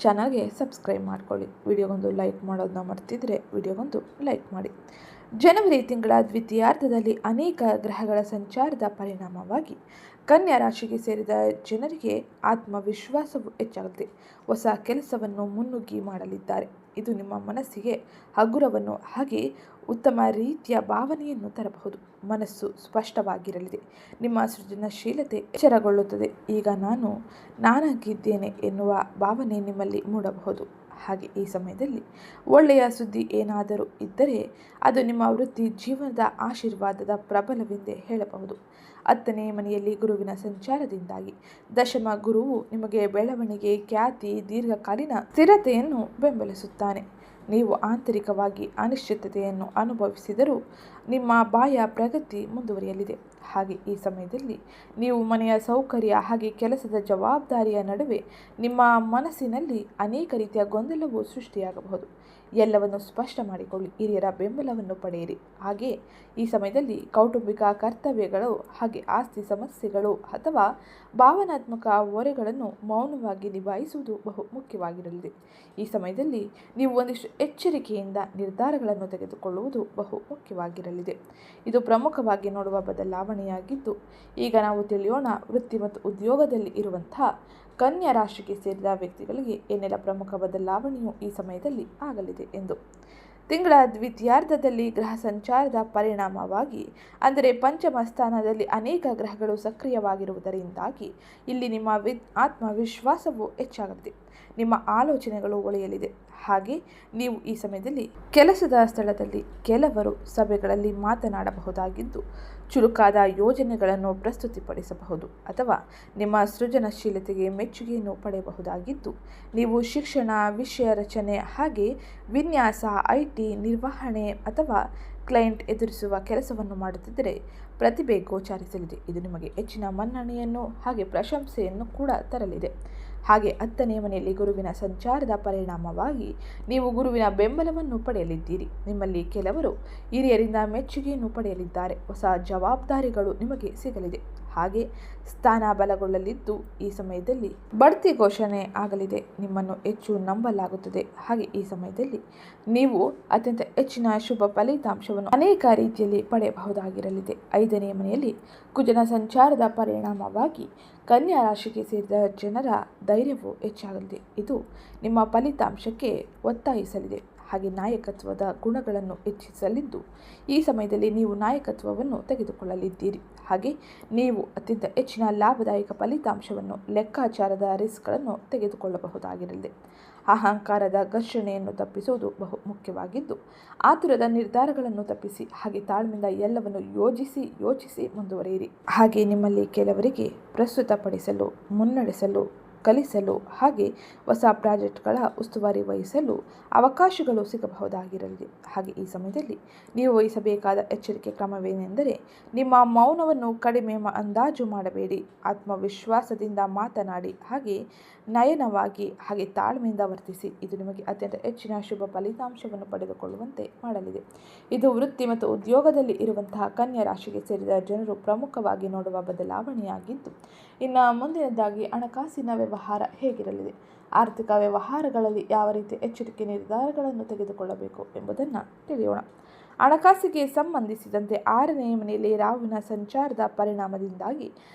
ಚಾನಲ್ಗೆ ಸಬ್ಸ್ಕ್ರೈಬ್ ಮಾಡ್ಕೊಳ್ಳಿ. ವಿಡಿಯೋಗೊಂದು ಲೈಕ್ ಮಾಡೋದನ್ನ ಮರ್ತಿದ್ರೆ ವಿಡಿಯೋಗೊಂದು ಲೈಕ್ ಮಾಡಿ. ಜನವರಿ ತಿಂಗಳ ದ್ವಿತೀಯಾರ್ಧದಲ್ಲಿ ಅನೇಕ ಗ್ರಹಗಳ ಸಂಚಾರದ ಪರಿಣಾಮವಾಗಿ ಕನ್ಯಾ ರಾಶಿಗೆ ಸೇರಿದ ಜನರಿಗೆ ಆತ್ಮವಿಶ್ವಾಸವು ಹೆಚ್ಚಾಗುತ್ತೆ. ಹೊಸ ಕೆಲಸವನ್ನು ಮುನ್ನುಗ್ಗಿ ಮಾಡಲಿದ್ದಾರೆ. ಇದು ನಿಮ್ಮ ಮನಸ್ಸಿಗೆ ಹಗುರವನ್ನು ಹಾಗೆ ಉತ್ತಮ ರೀತಿಯ ಭಾವನೆಯನ್ನು ತರಬಹುದು. ಮನಸ್ಸು ಸ್ಪಷ್ಟವಾಗಿರಲಿದೆ. ನಿಮ್ಮ ಸೃಜನಶೀಲತೆ ಎಚ್ಚರಗೊಳ್ಳುತ್ತದೆ. ಈಗ ನಾನಾಗಿದ್ದೇನೆ ಎನ್ನುವ ಭಾವನೆ ನಿಮ್ಮಲ್ಲಿ ಮೂಡಬಹುದು. ಹಾಗೆ ಈ ಸಮಯದಲ್ಲಿ ಒಳ್ಳೆಯ ಸುದ್ದಿ ಏನಾದರೂ ಇದ್ದರೆ ಅದು ನಿಮ್ಮ ವೃತ್ತಿ ಜೀವನದ ಆಶೀರ್ವಾದದ ಪ್ರಬಲವೆಂದೇ ಹೇಳಬಹುದು. 10ನೇ ಮನೆಯಲ್ಲಿ ಗುರುವಿನ ಸಂಚಾರದಿಂದಾಗಿ ದಶಮ ಗುರುವು ನಿಮಗೆ ಬೆಳವಣಿಗೆ, ಖ್ಯಾತಿ, ದೀರ್ಘಕಾಲೀನ ಸ್ಥಿರತೆಯನ್ನು ಬೆಂಬಲಿಸುತ್ತಾನೆ. ನೀವು ಆಂತರಿಕವಾಗಿ ಅನಿಶ್ಚಿತತೆಯನ್ನು ಅನುಭವಿಸಿದರೂ ನಿಮ್ಮ ಬಾಹ್ಯ ಪ್ರಗತಿ ಮುಂದುವರಿಯಲಿದೆ. ಹಾಗೆ ಈ ಸಮಯದಲ್ಲಿ ನೀವು ಮನೆಯ ಸೌಕರ್ಯ ಹಾಗೆ ಕೆಲಸದ ಜವಾಬ್ದಾರಿಯ ನಡುವೆ ನಿಮ್ಮ ಮನಸ್ಸಿನಲ್ಲಿ ಅನೇಕ ರೀತಿಯ ಗೊಂದಲವು ಸೃಷ್ಟಿಯಾಗಬಹುದು. ಎಲ್ಲವನ್ನು ಸ್ಪಷ್ಟ ಮಾಡಿಕೊಳ್ಳಿ. ಹಿರಿಯರ ಬೆಂಬಲವನ್ನು ಪಡೆಯಿರಿ. ಹಾಗೆ ಈ ಸಮಯದಲ್ಲಿ ಕೌಟುಂಬಿಕ ಕರ್ತವ್ಯಗಳು ಹಾಗೆ ಆಸ್ತಿ ಸಮಸ್ಯೆಗಳು ಅಥವಾ ಭಾವನಾತ್ಮಕ ಹೊರೆಗಳನ್ನು ಮೌನವಾಗಿ ನಿಭಾಯಿಸುವುದು ಬಹು ಮುಖ್ಯವಾಗಿರಲಿದೆ. ಈ ಸಮಯದಲ್ಲಿ ನೀವು ಒಂದಿಷ್ಟು ಎಚ್ಚರಿಕೆಯಿಂದ ನಿರ್ಧಾರಗಳನ್ನು ತೆಗೆದುಕೊಳ್ಳುವುದು ಬಹು ಮುಖ್ಯವಾಗಿರಲಿದೆ. ಇದು ಪ್ರಮುಖವಾಗಿ ನೋಡುವ ಬದಲಾವಣೆಯಾಗಿದ್ದು, ಈಗ ನಾವು ತಿಳಿಯೋಣ ವೃತ್ತಿ ಮತ್ತು ಉದ್ಯೋಗದಲ್ಲಿ ಇರುವಂತಹ ಕನ್ಯಾ ರಾಶಿಗೆ ಸೇರಿದ ವ್ಯಕ್ತಿಗಳಿಗೆ ಏನೆಲ್ಲ ಪ್ರಮುಖ ಬದಲಾವಣೆಯು ಈ ಸಮಯದಲ್ಲಿ ಆಗಲಿದೆ ಎಂದು. ತಿಂಗಳ ದ್ವಿತೀಯಾರ್ಧದಲ್ಲಿ ಗ್ರಹ ಸಂಚಾರದ ಪರಿಣಾಮವಾಗಿ ಅಂದರೆ ಪಂಚಮ ಸ್ಥಾನದಲ್ಲಿ ಅನೇಕ ಗ್ರಹಗಳು ಸಕ್ರಿಯವಾಗಿರುವುದರಿಂದಾಗಿ ಇಲ್ಲಿ ನಿಮ್ಮ ಆತ್ಮವಿಶ್ವಾಸವು ಹೆಚ್ಚಾಗಲಿದೆ. ನಿಮ್ಮ ಆಲೋಚನೆಗಳು ಒಳೆಯಲಿದೆ. ಹಾಗೆ ನೀವು ಈ ಸಮಯದಲ್ಲಿ ಕೆಲಸದ ಸ್ಥಳದಲ್ಲಿ ಕೆಲವರು ಸಭೆಗಳಲ್ಲಿ ಮಾತನಾಡಬಹುದಾಗಿದ್ದು, ಚುರುಕಾದ ಯೋಜನೆಗಳನ್ನು ಪ್ರಸ್ತುತಿಪಡಿಸಬಹುದು ಅಥವಾ ನಿಮ್ಮ ಸೃಜನಶೀಲತೆಗೆ ಮೆಚ್ಚುಗೆಯನ್ನು ಪಡೆಯಬಹುದಾಗಿದ್ದು, ನೀವು ಶಿಕ್ಷಣ, ವಿಷಯ ರಚನೆ ಹಾಗೆ ವಿನ್ಯಾಸ, IT, ನಿರ್ವಹಣೆ ಅಥವಾ ಕ್ಲೈಂಟ್ ಎದುರಿಸುವ ಕೆಲಸವನ್ನು ಮಾಡುತ್ತಿದ್ದರೆ ಪ್ರತಿಭೆ ಗೋಚರಿಸಲಿದೆ. ಇದು ನಿಮಗೆ ಹೆಚ್ಚಿನ ಮನ್ನಣೆಯನ್ನು ಹಾಗೆ ಪ್ರಶಂಸೆಯನ್ನು ಕೂಡ ತರಲಿದೆ. ಹಾಗೆ 10ನೇ ಮನೆಯಲ್ಲಿ ಗುರುವಿನ ಸಂಚಾರದ ಪರಿಣಾಮವಾಗಿ ನೀವು ಗುರುವಿನ ಬೆಂಬಲವನ್ನು ಪಡೆಯಲಿದ್ದೀರಿ. ನಿಮ್ಮಲ್ಲಿ ಕೆಲವರು ಹಿರಿಯರಿಂದ ಮೆಚ್ಚುಗೆಯನ್ನು ಪಡೆಯಲಿದ್ದಾರೆ. ಹೊಸ ಜವಾಬ್ದಾರಿಗಳು ನಿಮಗೆ ಸಿಗಲಿದೆ. ಹಾಗೆ ಸ್ಥಾನ ಬಲಗೊಳ್ಳಲಿದ್ದು, ಈ ಸಮಯದಲ್ಲಿ ಬಡ್ತಿ ಘೋಷಣೆ ಆಗಲಿದೆ. ನಿಮ್ಮನ್ನು ಹೆಚ್ಚು ನಂಬಲಾಗುತ್ತದೆ. ಹಾಗೆ ಈ ಸಮಯದಲ್ಲಿ ನೀವು ಅತ್ಯಂತ ಹೆಚ್ಚಿನ ಶುಭ ಫಲಿತಾಂಶವನ್ನು ಅನೇಕ ರೀತಿಯಲ್ಲಿ ಪಡೆಯಬಹುದಾಗಿರಲಿದೆ. 5ನೇ ಮನೆಯಲ್ಲಿ ಕುಜನ ಸಂಚಾರದ ಪರಿಣಾಮವಾಗಿ ಕನ್ಯಾ ರಾಶಿಗೆ ಸೇರಿದ ಜನರ ಧೈರ್ಯವು ಹೆಚ್ಚಾಗಲಿದೆ. ಇದು ನಿಮ್ಮ ಫಲಿತಾಂಶಕ್ಕೆ ಒತ್ತಾಯಿಸಲಿದೆ. ಹಾಗೆ ನಾಯಕತ್ವದ ಗುಣಗಳನ್ನು ಹೆಚ್ಚಿಸಲಿದ್ದು, ಈ ಸಮಯದಲ್ಲಿ ನೀವು ನಾಯಕತ್ವವನ್ನು ತೆಗೆದುಕೊಳ್ಳಲಿದ್ದೀರಿ. ಹಾಗೆ ನೀವು ಅತ್ಯಂತ ಹೆಚ್ಚಿನ ಲಾಭದಾಯಕ ಫಲಿತಾಂಶವನ್ನು ಲೆಕ್ಕಾಚಾರದ ರಿಸ್ಕ್ಗಳನ್ನು ತೆಗೆದುಕೊಳ್ಳಬಹುದಾಗಿರಲಿದೆ. ಅಹಂಕಾರದ ಘರ್ಷಣೆಯನ್ನು ತಪ್ಪಿಸುವುದು ಬಹು ಮುಖ್ಯವಾಗಿದ್ದು, ಆತುರದ ನಿರ್ಧಾರಗಳನ್ನು ತಪ್ಪಿಸಿ ಹಾಗೆ ತಾಳ್ಮೆಯಿಂದ ಎಲ್ಲವನ್ನು ಯೋಚಿಸಿ ಮುಂದುವರಿಯಿರಿ. ಹಾಗೆ ನಿಮ್ಮಲ್ಲಿ ಕೆಲವರಿಗೆ ಪ್ರಸ್ತುತಪಡಿಸಲು, ಮುನ್ನಡೆಸಲು, ಕಲಿಸಲು ಹಾಗೆ ಹೊಸ ಪ್ರಾಜೆಕ್ಟ್ಗಳ ಉಸ್ತುವಾರಿ ವಹಿಸಲು ಅವಕಾಶಗಳು ಸಿಗಬಹುದಾಗಿರಲಿದೆ. ಹಾಗೆ ಈ ಸಮಯದಲ್ಲಿ ನೀವು ವಹಿಸಬೇಕಾದ ಎಚ್ಚರಿಕೆ ಕ್ರಮವೇನೆಂದರೆ, ನಿಮ್ಮ ಮೌನವನ್ನು ಕಡಿಮೆ ಅಂದಾಜು ಮಾಡಬೇಡಿ. ಆತ್ಮವಿಶ್ವಾಸದಿಂದ ಮಾತನಾಡಿ ಹಾಗೆ ನಯನವಾಗಿ ಹಾಗೆ ತಾಳ್ಮೆಯಿಂದ ವರ್ತಿಸಿ. ಇದು ನಿಮಗೆ ಅತ್ಯಂತ ಹೆಚ್ಚಿನ ಶುಭ ಫಲಿತಾಂಶವನ್ನು ಪಡೆದುಕೊಳ್ಳುವಂತೆ ಮಾಡಲಿದೆ. ಇದು ವೃತ್ತಿ ಮತ್ತು ಉದ್ಯೋಗದಲ್ಲಿ ಇರುವಂತಹ ಕನ್ಯಾ ರಾಶಿಗೆ ಸೇರಿದ ಜನರು ಪ್ರಮುಖವಾಗಿ ನೋಡುವ ಬದಲಾವಣೆಯಾಗಿದ್ದು, ಇನ್ನು ಮುಂದಿನದಾಗಿ ಹಣಕಾಸಿನ ವ್ಯವಹಾರ ಹೇಗಿರಲಿದೆ, ಆರ್ಥಿಕ ವ್ಯವಹಾರಗಳಲ್ಲಿ ಯಾವ ರೀತಿ ಎಚ್ಚರಿಕೆ ನಿರ್ಧಾರಗಳನ್ನು ತೆಗೆದುಕೊಳ್ಳಬೇಕು ಎಂಬುದನ್ನು ತಿಳಿಯೋಣ. ಹಣಕಾಸಿಗೆ ಸಂಬಂಧಿಸಿದಂತೆ 6ನೇ ಮನೆಯಲ್ಲಿ ರಾಹುವಿನ ಸಂಚಾರದ ಪರಿಣಾಮದಿಂದಾಗಿ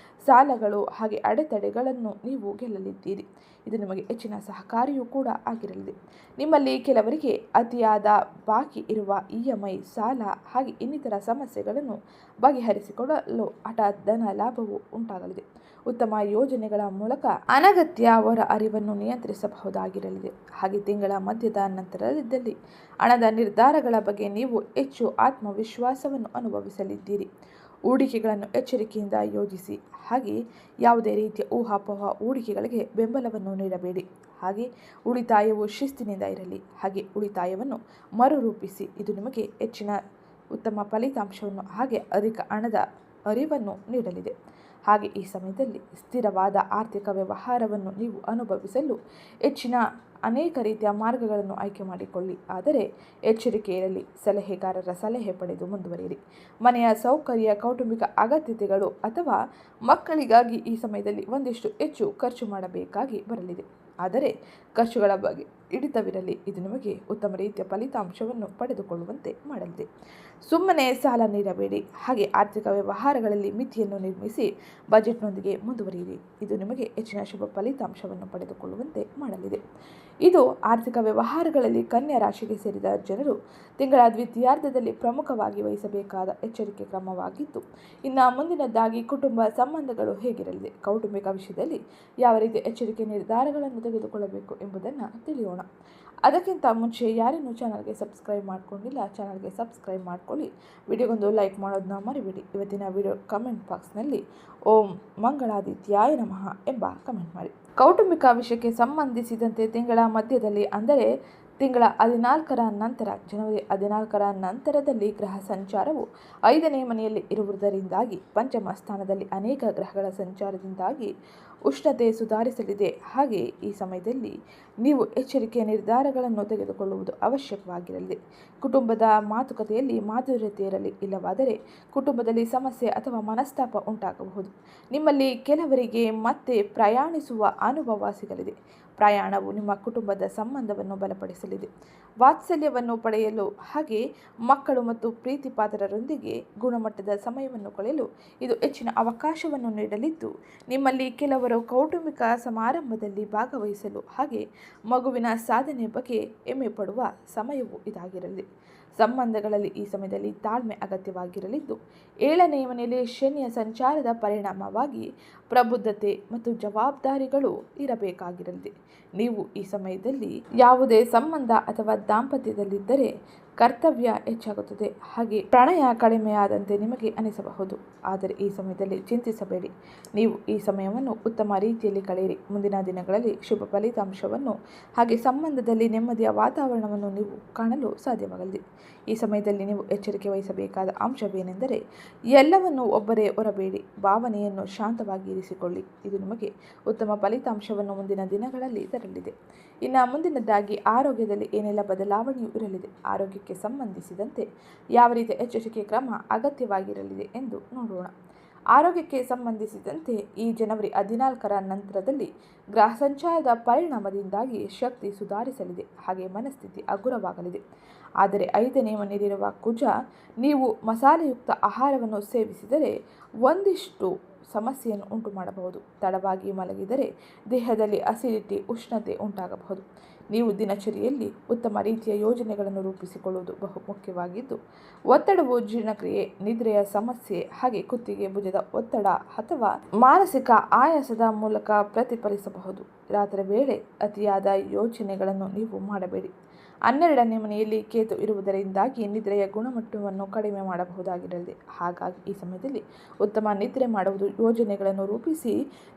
ಸಾಲಗಳು ಹಾಗೆ ಅಡೆತಡೆಗಳನ್ನು ನೀವು ಗೆಲ್ಲಲಿದ್ದೀರಿ. ಇದು ನಿಮಗೆ ಹೆಚ್ಚಿನ ಸಹಕಾರಿಯೂ ಕೂಡ ಆಗಿರಲಿದೆ. ನಿಮ್ಮಲ್ಲಿ ಕೆಲವರಿಗೆ ಅತಿಯಾದ ಬಾಕಿ ಇರುವ EMI, ಸಾಲ ಹಾಗೆ ಇನ್ನಿತರ ಸಮಸ್ಯೆಗಳನ್ನು ಬಗೆಹರಿಸಿಕೊಳ್ಳಲು ಹಠಾತ್ ಧನ ಲಾಭವು ಉಂಟಾಗಲಿದೆ. ಉತ್ತಮ ಯೋಜನೆಗಳ ಮೂಲಕ ಅನಗತ್ಯ ಹೊರ ಅರಿವನ್ನು ನಿಯಂತ್ರಿಸಬಹುದಾಗಿರಲಿದೆ. ಹಾಗೆ ತಿಂಗಳ ಮಧ್ಯದ ನಂತರದಲ್ಲಿ ಹಣದ ನಿರ್ಧಾರಗಳ ಬಗ್ಗೆ ನೀವು ಹೆಚ್ಚು ಆತ್ಮವಿಶ್ವಾಸವನ್ನು ಅನುಭವಿಸಲಿದ್ದೀರಿ. ಹೂಡಿಕೆಗಳನ್ನು ಎಚ್ಚರಿಕೆಯಿಂದ ಯೋಜಿಸಿ. ಹಾಗೆ ಯಾವುದೇ ರೀತಿಯ ಊಹಾಪೋಹ ಹೂಡಿಕೆಗಳಿಗೆ ಬೆಂಬಲವನ್ನು ನೀಡಬೇಡಿ. ಹಾಗೆ ಉಳಿತಾಯವು ಶಿಸ್ತಿನಿಂದ ಇರಲಿ. ಹಾಗೆ ಉಳಿತಾಯವನ್ನು ಮರುರೂಪಿಸಿ. ಇದು ನಿಮಗೆ ಹೆಚ್ಚಿನ ಉತ್ತಮ ಫಲಿತಾಂಶವನ್ನು ಹಾಗೆ ಅಧಿಕ ಹಣದ ಅರಿವನ್ನು ನೀಡಲಿದೆ. ಹಾಗೆ ಈ ಸಮಯದಲ್ಲಿ ಸ್ಥಿರವಾದ ಆರ್ಥಿಕ ವ್ಯವಹಾರವನ್ನು ನೀವು ಅನುಭವಿಸಲು ಹೆಚ್ಚಿನ ಅನೇಕ ರೀತಿಯ ಮಾರ್ಗಗಳನ್ನು ಆಯ್ಕೆ ಮಾಡಿಕೊಳ್ಳಿ. ಆದರೆ ಎಚ್ಚರಿಕೆ ಇರಲಿ. ಸಲಹೆಗಾರರ ಸಲಹೆ ಪಡೆದು ಮುಂದುವರಿಯಿರಿ. ಮನೆಯ ಸೌಕರ್ಯ, ಕೌಟುಂಬಿಕ ಅಗತ್ಯತೆಗಳು ಅಥವಾ ಮಕ್ಕಳಿಗಾಗಿ ಈ ಸಮಯದಲ್ಲಿ ಒಂದಿಷ್ಟು ಹೆಚ್ಚು ಖರ್ಚು ಮಾಡಬೇಕಾಗಿ ಬರಲಿದೆ. ಆದರೆ ಖರ್ಚುಗಳ ಬಗ್ಗೆ ಹಿಡಿತವಿರಲಿ. ಇದು ನಿಮಗೆ ಉತ್ತಮ ರೀತಿಯ ಫಲಿತಾಂಶವನ್ನು ಪಡೆದುಕೊಳ್ಳುವಂತೆ ಮಾಡಲಿದೆ. ಸುಮ್ಮನೆ ಸಾಲ ನೀಡಬೇಡಿ. ಹಾಗೆ ಆರ್ಥಿಕ ವ್ಯವಹಾರಗಳಲ್ಲಿ ಮಿತಿಯನ್ನು ನಿರ್ಮಿಸಿ ಬಜೆಟ್ನೊಂದಿಗೆ ಮುಂದುವರಿಯಿರಿ. ಇದು ನಿಮಗೆ ಹೆಚ್ಚಿನ ಶುಭ ಫಲಿತಾಂಶವನ್ನು ಪಡೆದುಕೊಳ್ಳುವಂತೆ ಮಾಡಲಿದೆ. ಇದು ಆರ್ಥಿಕ ವ್ಯವಹಾರಗಳಲ್ಲಿ ಕನ್ಯಾ ರಾಶಿಗೆ ಸೇರಿದ ಜನರು ತಿಂಗಳ ದ್ವಿತೀಯಾರ್ಧದಲ್ಲಿ ಪ್ರಮುಖವಾಗಿ ವಹಿಸಬೇಕಾದ ಎಚ್ಚರಿಕೆ ಕ್ರಮವಾಗಿದ್ದು, ಇನ್ನು ಮುಂದಿನದ್ದಾಗಿ ಕುಟುಂಬ ಸಂಬಂಧಗಳು ಹೇಗಿರಲಿದೆ, ಕೌಟುಂಬಿಕ ವಿಷಯದಲ್ಲಿ ಯಾವ ರೀತಿಯ ಎಚ್ಚರಿಕೆ ನಿರ್ಧಾರಗಳನ್ನು ತೆಗೆದುಕೊಳ್ಳಬೇಕು ಎಂಬುದನ್ನು ತಿಳಿಯೋಣ. ಅದಕ್ಕಿಂತ ಮುಂಚೆ ಯಾರೇನೂ ಚಾನಲ್ಗೆ ಸಬ್ಸ್ಕ್ರೈಬ್ ಮಾಡ್ಕೊಂಡಿಲ್ಲ, ಚಾನಲ್ಗೆ ಸಬ್ಸ್ಕ್ರೈಬ್ ಮಾಡ್ಕೊಳ್ಳಿ. ವಿಡಿಯೋಗೊಂದು ಲೈಕ್ ಮಾಡೋದನ್ನ ಮರಿಬೇಡಿ. ಇವತ್ತಿನ ವಿಡಿಯೋ ಕಮೆಂಟ್ ಬಾಕ್ಸ್ನಲ್ಲಿ ಓಂ ಮಂಗಳಾದಿತ್ಯಾಯ ನಮಃ ಎಂಬ ಕಮೆಂಟ್ ಮಾಡಿ. ಕೌಟುಂಬಿಕ ವಿಷಯಕ್ಕೆ ಸಂಬಂಧಿಸಿದಂತೆ ತಿಂಗಳ ಮಧ್ಯದಲ್ಲಿ ಅಂದರೆ ತಿಂಗಳ 14ರ ನಂತರ, ಜನವರಿ 14ರ ನಂತರದಲ್ಲಿ ಗ್ರಹ ಸಂಚಾರವು 5ನೇ ಮನೆಯಲ್ಲಿ ಇರುವುದರಿಂದಾಗಿ ಪಂಚಮ ಸ್ಥಾನದಲ್ಲಿ ಅನೇಕ ಗ್ರಹಗಳ ಸಂಚಾರದಿಂದಾಗಿ ಉಷ್ಣತೆ ಸುಧಾರಿಸಲಿದೆ. ಹಾಗೆ ಈ ಸಮಯದಲ್ಲಿ ನೀವು ಎಚ್ಚರಿಕೆಯ ನಿರ್ಧಾರಗಳನ್ನು ತೆಗೆದುಕೊಳ್ಳುವುದು ಅವಶ್ಯಕವಾಗಿರಲಿದೆ. ಕುಟುಂಬದ ಮಾತುಕತೆಯಲ್ಲಿ ಮಾಧುರ್ಯತೆ ಇರಲಿ. ಇಲ್ಲವಾದರೆ ಕುಟುಂಬದಲ್ಲಿ ಸಮಸ್ಯೆ ಅಥವಾ ಮನಸ್ತಾಪ ಉಂಟಾಗಬಹುದು. ನಿಮ್ಮಲ್ಲಿ ಕೆಲವರಿಗೆ ಮತ್ತೆ ಪ್ರಯಾಣಿಸುವ ಅನುಭವ ಸಿಗಲಿದೆ. ಪ್ರಯಾಣವು ನಿಮ್ಮ ಕುಟುಂಬದ ಸಂಬಂಧವನ್ನು ಬಲಪಡಿಸಲಿದೆ. ವಾತ್ಸಲ್ಯವನ್ನು ಪಡೆಯಲು ಹಾಗೆ ಮಕ್ಕಳು ಮತ್ತು ಪ್ರೀತಿಪಾತ್ರರೊಂದಿಗೆ ಗುಣಮಟ್ಟದ ಸಮಯವನ್ನು ಕಳೆಯಲು ಇದು ಹೆಚ್ಚಿನ ಅವಕಾಶವನ್ನು ನೀಡಲಿದ್ದು, ನಿಮ್ಮಲ್ಲಿ ಕೆಲವರು ಕೌಟುಂಬಿಕ ಸಮಾರಂಭದಲ್ಲಿ ಭಾಗವಹಿಸಲು ಹಾಗೆ ಮಗುವಿನ ಸಾಧನೆ ಬಗ್ಗೆ ಹೆಮ್ಮೆ ಪಡುವ ಸಮಯವು ಇದಾಗಿರಲಿದೆ. ಸಂಬಂಧಗಳಲ್ಲಿ ಈ ಸಮಯದಲ್ಲಿ ತಾಳ್ಮೆ ಅಗತ್ಯವಾಗಿರಲಿದ್ದು, 7ನೇ ಮನೆಯಲ್ಲಿ ಶನಿಯ ಸಂಚಾರದ ಪರಿಣಾಮವಾಗಿ ಪ್ರಬುದ್ಧತೆ ಮತ್ತು ಜವಾಬ್ದಾರಿಗಳು ಇರಬೇಕಾಗಿರಲಿದೆ. ನೀವು ಈ ಸಮಯದಲ್ಲಿ ಯಾವುದೇ ಸಂಬಂಧ ಅಥವಾ ದಾಂಪತ್ಯದಲ್ಲಿದ್ದರೆ ಕರ್ತವ್ಯ ಹೆಚ್ಚಾಗುತ್ತದೆ. ಹಾಗೆ ಪ್ರಣಯ ಕಡಿಮೆಯಾದಂತೆ ನಿಮಗೆ ಅನಿಸಬಹುದು. ಆದರೆ ಈ ಸಮಯದಲ್ಲಿ ಚಿಂತಿಸಬೇಡಿ. ನೀವು ಈ ಸಮಯವನ್ನು ಉತ್ತಮ ರೀತಿಯಲ್ಲಿ ಕಳೆಯಿರಿ. ಮುಂದಿನ ದಿನಗಳಲ್ಲಿ ಶುಭ ಫಲಿತಾಂಶವನ್ನು ಹಾಗೆ ಸಂಬಂಧದಲ್ಲಿ ನೆಮ್ಮದಿಯ ವಾತಾವರಣವನ್ನು ನೀವು ಕಾಣಲು ಸಾಧ್ಯವಾಗಲಿದೆ. ಈ ಸಮಯದಲ್ಲಿ ನೀವು ಎಚ್ಚರಿಕೆ ವಹಿಸಬೇಕಾದ ಅಂಶವೇನೆಂದರೆ, ಎಲ್ಲವನ್ನು ಒಬ್ಬರೇ ಹೊರಬೇಡಿ. ಭಾವನೆಯನ್ನು ಶಾಂತವಾಗಿ ಇರಿಸಿಕೊಳ್ಳಿ. ಇದು ನಿಮಗೆ ಉತ್ತಮ ಫಲಿತಾಂಶವನ್ನು ಮುಂದಿನ ದಿನಗಳಲ್ಲಿ ತರಲಿದೆ. ಇನ್ನು ಮುಂದಿನದಾಗಿ ಆರೋಗ್ಯದಲ್ಲಿ ಏನೆಲ್ಲ ಬದಲಾವಣೆಯೂ ಇರಲಿದೆ, ಆರೋಗ್ಯಕ್ಕೆ ಸಂಬಂಧಿಸಿದಂತೆ ಯಾವ ರೀತಿಯ ಎಚ್ಚರಿಕೆ ಕ್ರಮ ಅಗತ್ಯವಾಗಿರಲಿದೆ ಎಂದು ನೋಡೋಣ. ಆರೋಗ್ಯಕ್ಕೆ ಸಂಬಂಧಿಸಿದಂತೆ ಈ ಜನವರಿ 14ರ ನಂತರದಲ್ಲಿ ಗ್ರಹ ಸಂಚಾರದ ಪರಿಣಾಮದಿಂದಾಗಿ ಶಕ್ತಿ ಸುಧಾರಿಸಲಿದೆ. ಹಾಗೆ ಮನಸ್ಥಿತಿ ಹಗುರವಾಗಲಿದೆ. ಆದರೆ 5ನೇ ಮನೆಯಲ್ಲಿರುವ ಕುಜ, ನೀವು ಮಸಾಲೆಯುಕ್ತ ಆಹಾರವನ್ನು ಸೇವಿಸಿದರೆ ಒಂದಿಷ್ಟು ಸಮಸ್ಯೆಯನ್ನು ಉಂಟು ಮಾಡಬಹುದು. ತಡವಾಗಿ ಮಲಗಿದರೆ ದೇಹದಲ್ಲಿ ಅಸಿಡಿಟಿ, ಉಷ್ಣತೆ ಉಂಟಾಗಬಹುದು. ನೀವು ದಿನಚರಿಯಲ್ಲಿ ಉತ್ತಮ ರೀತಿಯ ಯೋಜನೆಗಳನ್ನು ರೂಪಿಸಿಕೊಳ್ಳುವುದು ಬಹು ಮುಖ್ಯವಾಗಿದ್ದು, ಒತ್ತಡವು ಜೀರ್ಣಕ್ರಿಯೆ, ನಿದ್ರೆಯ ಸಮಸ್ಯೆ ಹಾಗೆ ಕುತ್ತಿಗೆ, ಭುಜದ ಒತ್ತಡ ಅಥವಾ ಮಾನಸಿಕ ಆಯಾಸದ ಮೂಲಕ ಪ್ರತಿಫಲಿಸಬಹುದು. ರಾತ್ರಿ ವೇಳೆ ಅತಿಯಾದ ಯೋಚನೆಗಳನ್ನು ನೀವು ಮಾಡಬೇಡಿ. 12ನೇ ಮನೆಯಲ್ಲಿ ಕೇತು ಇರುವುದರಿಂದಾಗಿ ನಿದ್ರೆಯ ಗುಣಮಟ್ಟವನ್ನು ಕಡಿಮೆ ಮಾಡಬಹುದಾಗಿರಲಿದೆ. ಹಾಗಾಗಿ ಈ ಸಮಯದಲ್ಲಿ ಉತ್ತಮ ನಿದ್ರೆ ಮಾಡುವುದು, ಯೋಜನೆಗಳನ್ನು ರೂಪಿಸಿ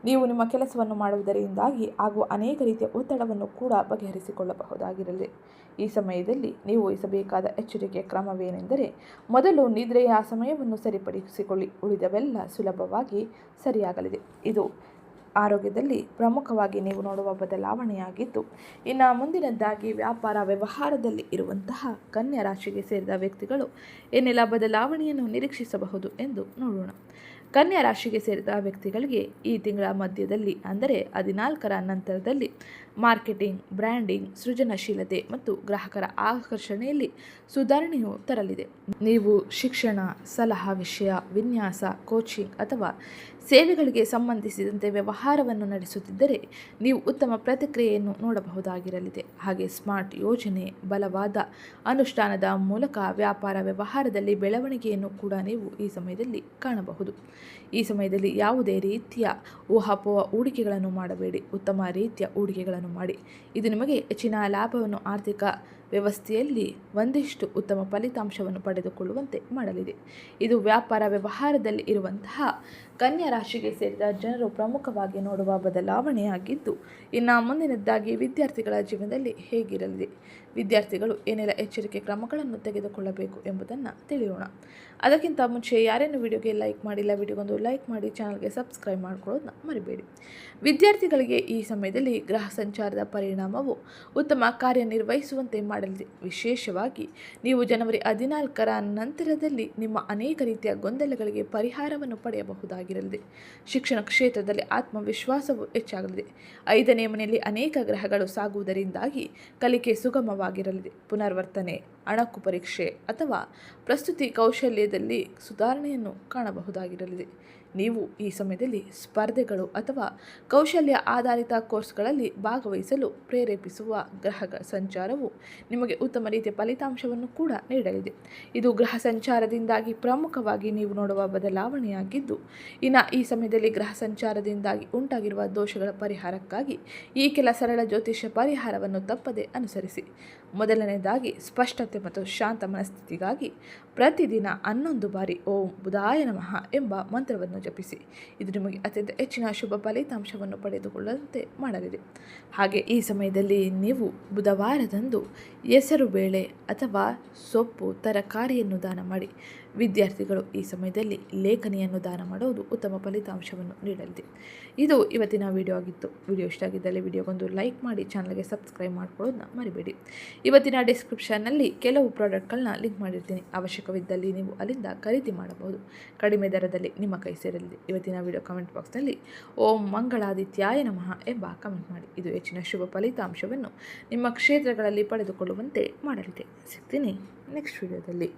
ನೀವು ನಿಮ್ಮ ಕೆಲಸವನ್ನು ಮಾಡುವುದರಿಂದಾಗಿ ಆಗುವ ಅನೇಕ ರೀತಿಯ ಒತ್ತಡವನ್ನು ಕೂಡ ಬಗೆಹರಿಸಿಕೊಳ್ಳಬಹುದಾಗಿರಲಿದೆ. ಈ ಸಮಯದಲ್ಲಿ ನೀವು ವಹಿಸಬೇಕಾದ ಎಚ್ಚರಿಕೆಯ ಕ್ರಮವೇನೆಂದರೆ, ಮೊದಲು ನಿದ್ರೆಯ ಸಮಯವನ್ನು ಸರಿಪಡಿಸಿಕೊಳ್ಳಿ. ಉಳಿದವೆಲ್ಲ ಸುಲಭವಾಗಿ ಸರಿಯಾಗಲಿದೆ. ಇದು ಆರೋಗ್ಯದಲ್ಲಿ ಪ್ರಮುಖವಾಗಿ ನೀವು ನೋಡುವ ಬದಲಾವಣೆಯಾಗಿದ್ದು, ಇನ್ನು ಮುಂದಿನದ್ದಾಗಿ ವ್ಯಾಪಾರ ವ್ಯವಹಾರದಲ್ಲಿ ಇರುವಂತಹ ಕನ್ಯಾ ರಾಶಿಗೆ ಸೇರಿದ ವ್ಯಕ್ತಿಗಳು ಏನೆಲ್ಲ ಬದಲಾವಣೆಯನ್ನು ನಿರೀಕ್ಷಿಸಬಹುದು ಎಂದು ನೋಡೋಣ. ಕನ್ಯಾ ರಾಶಿಗೆ ಸೇರಿದ ವ್ಯಕ್ತಿಗಳಿಗೆ ಈ ತಿಂಗಳ ಮಧ್ಯದಲ್ಲಿ ಅಂದರೆ 14ರ ನಂತರದಲ್ಲಿ ಮಾರ್ಕೆಟಿಂಗ್, ಬ್ರ್ಯಾಂಡಿಂಗ್, ಸೃಜನಶೀಲತೆ ಮತ್ತು ಗ್ರಾಹಕರ ಆಕರ್ಷಣೆಯಲ್ಲಿ ಸುಧಾರಣೆಯು ತರಲಿದೆ. ನೀವು ಶಿಕ್ಷಣ, ಸಲಹಾ ವಿಷಯ, ವಿನ್ಯಾಸ, ಕೋಚಿಂಗ್ ಅಥವಾ ಸೇವೆಗಳಿಗೆ ಸಂಬಂಧಿಸಿದಂತೆ ವ್ಯವಹಾರವನ್ನು ನಡೆಸುತ್ತಿದ್ದರೆ ನೀವು ಉತ್ತಮ ಪ್ರತಿಕ್ರಿಯೆಯನ್ನು ನೋಡಬಹುದಾಗಿರಲಿದೆ. ಹಾಗೆ ಸ್ಮಾರ್ಟ್ ಯೋಜನೆ, ಬಲವಾದ ಅನುಷ್ಠಾನದ ಮೂಲಕ ವ್ಯಾಪಾರ ವ್ಯವಹಾರದಲ್ಲಿ ಬೆಳವಣಿಗೆಯನ್ನು ಕೂಡ ನೀವು ಈ ಸಮಯದಲ್ಲಿ ಕಾಣಬಹುದು. ಈ ಸಮಯದಲ್ಲಿ ಯಾವುದೇ ರೀತಿಯ ಊಹಾಪೋಹ ಹೂಡಿಕೆಗಳನ್ನು ಮಾಡಬೇಡಿ. ಉತ್ತಮ ರೀತಿಯ ಹೂಡಿಕೆಗಳನ್ನು ಮಾಡಿ. ಇದು ನಿಮಗೆ ಹೆಚ್ಚಿನ ಲಾಭವನ್ನು ಆರ್ಥಿಕ ವ್ಯವಸ್ಥೆಯಲ್ಲಿ ಒಂದಿಷ್ಟು ಉತ್ತಮ ಫಲಿತಾಂಶವನ್ನು ಪಡೆದುಕೊಳ್ಳುವಂತೆ ಮಾಡಲಿದೆ. ಇದು ವ್ಯಾಪಾರ ವ್ಯವಹಾರದಲ್ಲಿ ಇರುವಂತಹ ಕನ್ಯಾ ರಾಶಿಗೆ ಸೇರಿದ ಜನರು ಪ್ರಮುಖವಾಗಿ ನೋಡುವ ಬದಲಾವಣೆಯಾಗಿದ್ದು, ಇನ್ನು ಮುಂದಿನದ್ದಾಗಿ ವಿದ್ಯಾರ್ಥಿಗಳ ಜೀವನದಲ್ಲಿ ಹೇಗಿರಲಿದೆ, ವಿದ್ಯಾರ್ಥಿಗಳು ಏನೆಲ್ಲ ಎಚ್ಚರಿಕೆ ಕ್ರಮಗಳನ್ನು ತೆಗೆದುಕೊಳ್ಳಬೇಕು ಎಂಬುದನ್ನು ತಿಳಿಯೋಣ. ಅದಕ್ಕಿಂತ ಮುಂಚೆ ಯಾರೇನು ವಿಡಿಯೋಗೆ ಲೈಕ್ ಮಾಡಿಲ್ಲ, ವಿಡಿಯೋಗೊಂದು ಲೈಕ್ ಮಾಡಿ, ಚಾನಲ್ಗೆ ಸಬ್ಸ್ಕ್ರೈಬ್ ಮಾಡ್ಕೊಳ್ಳೋದನ್ನ ಮರಿಬೇಡಿ. ವಿದ್ಯಾರ್ಥಿಗಳಿಗೆ ಈ ಸಮಯದಲ್ಲಿ ಗ್ರಹ ಸಂಚಾರದ ಪರಿಣಾಮವು ಉತ್ತಮ ಕಾರ್ಯನಿರ್ವಹಿಸುವಂತೆ ಮಾಡಲಿದೆ. ವಿಶೇಷವಾಗಿ ನೀವು ಜನವರಿ 14ರ ನಂತರದಲ್ಲಿ ನಿಮ್ಮ ಅನೇಕ ರೀತಿಯ ಗೊಂದಲಗಳಿಗೆ ಪರಿಹಾರವನ್ನು ಪಡೆಯಬಹುದಾಗಿರಲಿದೆ. ಶಿಕ್ಷಣ ಕ್ಷೇತ್ರದಲ್ಲಿ ಆತ್ಮವಿಶ್ವಾಸವು ಹೆಚ್ಚಾಗಲಿದೆ. 5ನೇ ಮನೆಯಲ್ಲಿ ಅನೇಕ ಗ್ರಹಗಳು ಸಾಗುವುದರಿಂದಾಗಿ ಕಲಿಕೆ ಸುಗಮವಾಗಿರಲಿದೆ. ಪುನರ್ವರ್ತನೆ, ಅಣಕು ಪರೀಕ್ಷೆ ಅಥವಾ ಪ್ರಸ್ತುತಿ ಕೌಶಲ್ಯದಲ್ಲಿ ಸುಧಾರಣೆಯನ್ನು ಕಾಣಬಹುದಾಗಿರಲಿದೆ. ನೀವು ಈ ಸಮಯದಲ್ಲಿ ಸ್ಪರ್ಧೆಗಳು ಅಥವಾ ಕೌಶಲ್ಯ ಆಧಾರಿತ ಕೋರ್ಸ್ಗಳಲ್ಲಿ ಭಾಗವಹಿಸಲು ಪ್ರೇರೇಪಿಸುವ ಗ್ರಹಗಳ ಸಂಚಾರವು ನಿಮಗೆ ಉತ್ತಮ ರೀತಿಯ ಫಲಿತಾಂಶವನ್ನು ಕೂಡ ನೀಡಲಿದೆ. ಇದು ಗ್ರಹ ಸಂಚಾರದಿಂದಾಗಿ ಪ್ರಮುಖವಾಗಿ ನೀವು ನೋಡುವ ಬದಲಾವಣೆಯಾಗಿದ್ದು, ಇನ್ನು ಈ ಸಮಯದಲ್ಲಿ ಗ್ರಹ ಸಂಚಾರದಿಂದಾಗಿ ಉಂಟಾಗಿರುವ ದೋಷಗಳ ಪರಿಹಾರಕ್ಕಾಗಿ ಈ ಕೆಲ ಸರಳ ಜ್ಯೋತಿಷ್ಯ ಪರಿಹಾರವನ್ನು ತಪ್ಪದೆ ಅನುಸರಿಸಿ. ಮೊದಲನೇದಾಗಿ ಸ್ಪಷ್ಟತೆ ಮತ್ತು ಶಾಂತ ಮನಸ್ಥಿತಿಗಾಗಿ ಪ್ರತಿದಿನ 11 ಬಾರಿ ಓಂ ಬುಧಾಯ ನಮಃ ಎಂಬ ಮಂತ್ರವನ್ನು ಜಪಿಸಿ. ಇದು ನಿಮಗೆ ಅತ್ಯಂತ ಹೆಚ್ಚಿನ ಶುಭ ಫಲಿತಾಂಶವನ್ನು ಪಡೆದುಕೊಳ್ಳುವಂತೆ ಮಾಡಲಿದೆ. ಹಾಗೆ ಈ ಸಮಯದಲ್ಲಿ ನೀವು ಬುಧವಾರದಂದು ಹೆಸರು ಬೇಳೆ ಅಥವಾ ಸೊಪ್ಪು ತರಕಾರಿಯನ್ನು ದಾನ ಮಾಡಿ. ವಿದ್ಯಾರ್ಥಿಗಳು ಈ ಸಮಯದಲ್ಲಿ ಲೇಖನಿಯನ್ನು ದಾನ ಮಾಡುವುದು ಉತ್ತಮ ಫಲಿತಾಂಶವನ್ನು ನೀಡಲಿದೆ. ಇದು ಇವತ್ತಿನ ವಿಡಿಯೋ ಆಗಿತ್ತು. ವಿಡಿಯೋ ಇಷ್ಟ ಆಗಿದ್ದಲ್ಲಿ ವಿಡಿಯೋಗೊಂದು ಲೈಕ್ ಮಾಡಿ, ಚಾನಲ್ಗೆ ಸಬ್ಸ್ಕ್ರೈಬ್ ಮಾಡ್ಕೊಳ್ಳೋದನ್ನ ಮರಿಬೇಡಿ. ಇವತ್ತಿನ ಡಿಸ್ಕ್ರಿಪ್ಷನ್ನಲ್ಲಿ ಕೆಲವು ಪ್ರಾಡಕ್ಟ್ಗಳನ್ನ ಲಿಂಕ್ ಮಾಡಿರ್ತೀನಿ. ಅವಶ್ಯಕವಿದ್ದಲ್ಲಿ ನೀವು ಅಲ್ಲಿಂದ ಖರೀದಿ ಮಾಡಬಹುದು. ಕಡಿಮೆ ದರದಲ್ಲಿ ನಿಮ್ಮ ಕೈ ಸೇರಲಿದೆ. ಇವತ್ತಿನ ವಿಡಿಯೋ ಕಮೆಂಟ್ ಬಾಕ್ಸ್ನಲ್ಲಿ ಓಂ ಮಂಗಳಾದಿತ್ಯಾಯ ನಮಃ ಎಂಬ ಕಮೆಂಟ್ ಮಾಡಿ. ಇದು ಹೆಚ್ಚಿನ ಶುಭ ಫಲಿತಾಂಶವನ್ನು ನಿಮ್ಮ ಕ್ಷೇತ್ರಗಳಲ್ಲಿ ಪಡೆದುಕೊಳ್ಳುವಂತೆ ಮಾಡಲಿದೆ. ಸಿಗ್ತೀನಿ ನೆಕ್ಸ್ಟ್ ವಿಡಿಯೋದಲ್ಲಿ.